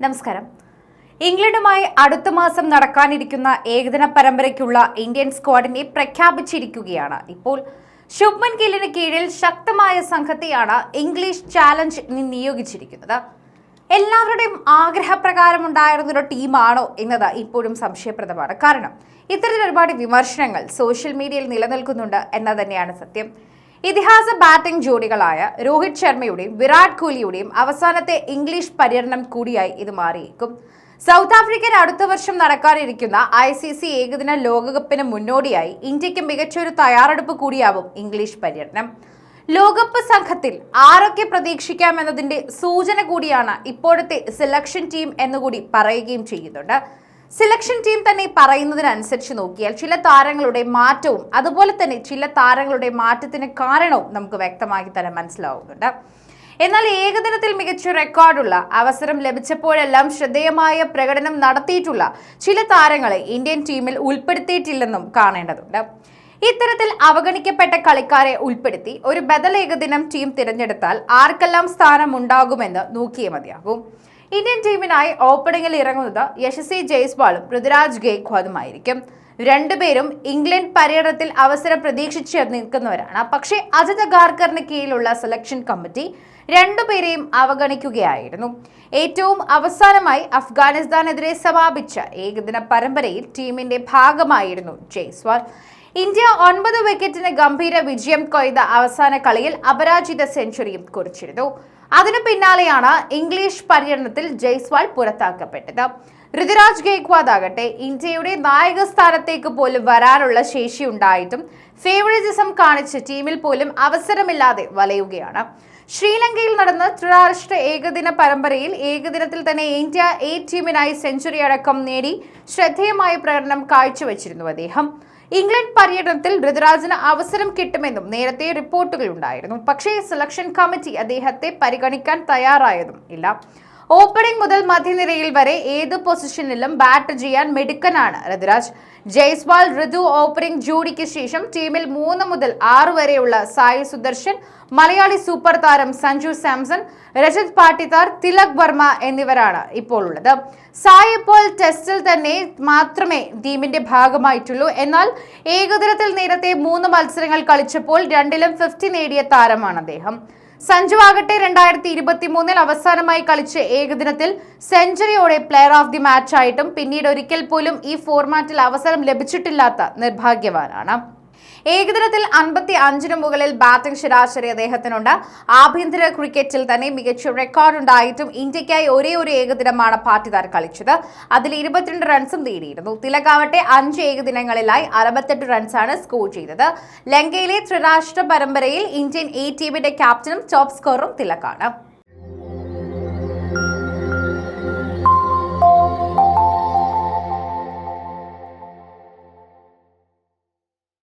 നമസ്കാരം. ഇംഗ്ലണ്ടുമായി അടുത്ത മാസം നടക്കാനിരിക്കുന്ന ഏകദിന പരമ്പരയ്ക്കുള്ള ഇന്ത്യൻ സ്ക്വാഡിനെ പ്രഖ്യാപിച്ചിരിക്കുകയാണ്. ഇപ്പോൾ ശുഭ്മൻ ഗില്ലിന് കീഴിൽ ശക്തമായ സംഘത്തെയാണ് ഇംഗ്ലീഷ് ചാലഞ്ച് നിയോഗിച്ചിരിക്കുന്നത്. എല്ലാവരുടെയും ആഗ്രഹപ്രകാരമുണ്ടായിരുന്ന ഒരു ടീമാണോ എന്നത് ഇപ്പോഴും സംശയപ്രദമാണ്. കാരണം ഇത്തരത്തിൽ ഒരുപാട് വിമർശനങ്ങൾ സോഷ്യൽ മീഡിയയിൽ നിലനിൽക്കുന്നുണ്ട് എന്നത് തന്നെയാണ് സത്യം. ഇതിഹാസ ബാറ്റിംഗ് ജോഡികളായ രോഹിത് ശർമ്മയുടെയും വിരാട് കോഹ്ലിയുടെയും അവസാനത്തെ ഇംഗ്ലീഷ് പര്യടനം കൂടിയായി ഇത് മാറിയേക്കും. സൗത്ത് ആഫ്രിക്കൻ അടുത്ത വർഷം നടക്കാനിരിക്കുന്ന ICC ഏകദിന ലോകകപ്പിന് മുന്നോടിയായി ഇന്ത്യക്ക് മികച്ചൊരു തയ്യാറെടുപ്പ് കൂടിയാവും ഇംഗ്ലീഷ് പര്യടനം. ലോകകപ്പ് സംഘത്തിൽ ആരൊക്കെ പ്രതീക്ഷിക്കാമെന്നതിന്റെ സൂചന കൂടിയാണ് ഇപ്പോഴത്തെ സെലക്ഷൻ ടീം എന്നുകൂടി പറയുകയും ചെയ്യുന്നുണ്ട്. സെലക്ഷൻ ടീം തന്നെ പറയുന്നതിനനുസരിച്ച് നോക്കിയാൽ ചില താരങ്ങളുടെ മാറ്റവും അതുപോലെ തന്നെ ചില താരങ്ങളുടെ മാറ്റത്തിന് കാരണവും നമുക്ക് വ്യക്തമാക്കി തന്നെ മനസ്സിലാവുന്നുണ്ട്. എന്നാൽ ഏകദിനത്തിൽ മികച്ച റെക്കോർഡുള്ള അവസരം ലഭിച്ചപ്പോഴെല്ലാം ശ്രദ്ധേയമായ പ്രകടനം നടത്തിയിട്ടുള്ള ചില താരങ്ങളെ ഇന്ത്യൻ ടീമിൽ ഉൾപ്പെടുത്തിയിട്ടില്ലെന്നും കാണേണ്ടതുണ്ട്. ഇത്തരത്തിൽ അവഗണിക്കപ്പെട്ട കളിക്കാരെ ഉൾപ്പെടുത്തി ഒരു ബദൽ ഏകദിനം ടീം തിരഞ്ഞെടുത്താൽ ആർക്കെല്ലാം സ്ഥാനമുണ്ടാകുമെന്ന് നോക്കിയേ മതിയാകും. ഇന്ത്യൻ ടീമിനായി ഓപ്പണിംഗിൽ ഇറങ്ങുന്നത് യശസ്വി ജയ്സ്വാളും ഋതുരാജ് ഗെയ്ക്വാദുമായിരിക്കും. രണ്ടുപേരും ഇംഗ്ലണ്ട് പര്യടനത്തിൽ അവസരം പ്രതീക്ഷിച്ച് നിൽക്കുന്നവരാണ്. പക്ഷേ അജിത് അഗാർക്കറിന് കീഴിലുള്ള സെലക്ഷൻ കമ്മിറ്റി രണ്ടുപേരെയും അവഗണിക്കുകയായിരുന്നു. ഏറ്റവും അവസാനമായി അഫ്ഗാനിസ്ഥാനെതിരെ സമാപിച്ച ഏകദിന പരമ്പരയിൽ ടീമിന്റെ ഭാഗമായിരുന്നു ജയ്സ്വാൾ. ഇന്ത്യ 9 വിക്കറ്റിന് ഗംഭീര വിജയം കൊയ്ത അവസാന കളിയിൽ അപരാജിത സെഞ്ചുറിയും കുറിച്ചിരുന്നു. അതിനു പിന്നാലെയാണ് ഇംഗ്ലീഷ് പര്യടനത്തിൽ ജയ്സ്വാൾ പുറത്താക്കപ്പെട്ടത്. ഋതുരാജ് ഗെയ്ക്വാദ് ആകട്ടെ ഇന്ത്യയുടെ നായക സ്ഥാനത്തേക്ക് പോലും വരാനുള്ള ശേഷിയുണ്ടായിട്ടും ഫേവറിറ്റിസം കാണിച്ച് ടീമിൽ പോലും അവസരമില്ലാതെ വലയുകയാണ്. ശ്രീലങ്കയിൽ നടന്ന ത്രിരാഷ്ട്ര ഏകദിന പരമ്പരയിൽ ഏകദിനത്തിൽ തന്നെ ഇന്ത്യ A ടീമിനായി സെഞ്ചുറി അടക്കം നേടി ശ്രദ്ധേയമായ പ്രകടനം കാഴ്ചവെച്ചിരുന്നു അദ്ദേഹം. ഇംഗ്ലണ്ട് പര്യടനത്തിൽ ഋതുരാജിന് അവസരം കിട്ടുമെന്നും നേരത്തെ റിപ്പോർട്ടുകൾ ഉണ്ടായിരുന്നു. പക്ഷേ സെലക്ഷൻ കമ്മിറ്റി അദ്ദേഹത്തെ പരിഗണിക്കാൻ തയ്യാറായതും ഇല്ല. ഓപ്പണിംഗ് മുതൽ മധ്യനിരയിൽ വരെ ഏത് പൊസിഷനിലും ബാറ്റ് ചെയ്യാൻ മിടുക്കനാണ് ഋതുരാജ്. ജയ്സ്വാൾ ഋതു ഓപ്പണിംഗ് ജോഡിക്ക് ശേഷം ടീമിൽ 3 മുതൽ 6 വരെയുള്ള സായി സുദർശൻ, മലയാളി സൂപ്പർ താരം സഞ്ജു സാംസൺ, രജത് പാട്ടിദാർ, തിലക് വർമ്മ എന്നിവരാണ് ഇപ്പോൾ ഉള്ളത്. സായി ഇപ്പോൾ ടെസ്റ്റിൽ തന്നെ മാത്രമേ ടീമിന്റെ ഭാഗമായിട്ടുള്ളൂ. എന്നാൽ ഏകദിനത്തിൽ നേരത്തെ 3 മത്സരങ്ങൾ കളിച്ചപ്പോൾ 2ലും 50 നേടിയ താരമാണ് അദ്ദേഹം. സഞ്ജു ആകട്ടെ 2023 അവസാനമായി കളിച്ച ഏകദിനത്തിൽ സെഞ്ചുറിയോടെ പ്ലെയർ ഓഫ് ദി മാച്ച് ആയിട്ടും പിന്നീട് ഒരിക്കൽ പോലും ഈ ഫോർമാറ്റിൽ അവസരം ലഭിച്ചിട്ടില്ലാത്ത നിർഭാഗ്യവാനാണ്. ഏകദിനത്തിൽ 55 മുകളിൽ ബാറ്റിംഗ് ശരാശരി അദ്ദേഹത്തിനുണ്ട്. ആഭ്യന്തര ക്രിക്കറ്റിൽ തന്നെ മികച്ച റെക്കോർഡ് ഉണ്ടായിട്ടും ഇന്ത്യക്കായി ഒരേ ഒരു ഏകദിനമാണ് പാട്ടിദാർ കളിച്ചത്. അതിൽ 22 റൺസും നേടിയിരുന്നു. തിലകാവട്ടെ 5 ഏകദിനങ്ങളിലായി 68 റൺസാണ് സ്കോർ ചെയ്തത്. ലങ്കയിലെ ത്രിരാഷ്ട്ര പരമ്പരയിൽ ഇന്ത്യൻ A ടീമിന്റെ ക്യാപ്റ്റനും ടോപ്പ് സ്കോററും തിലകാണ്.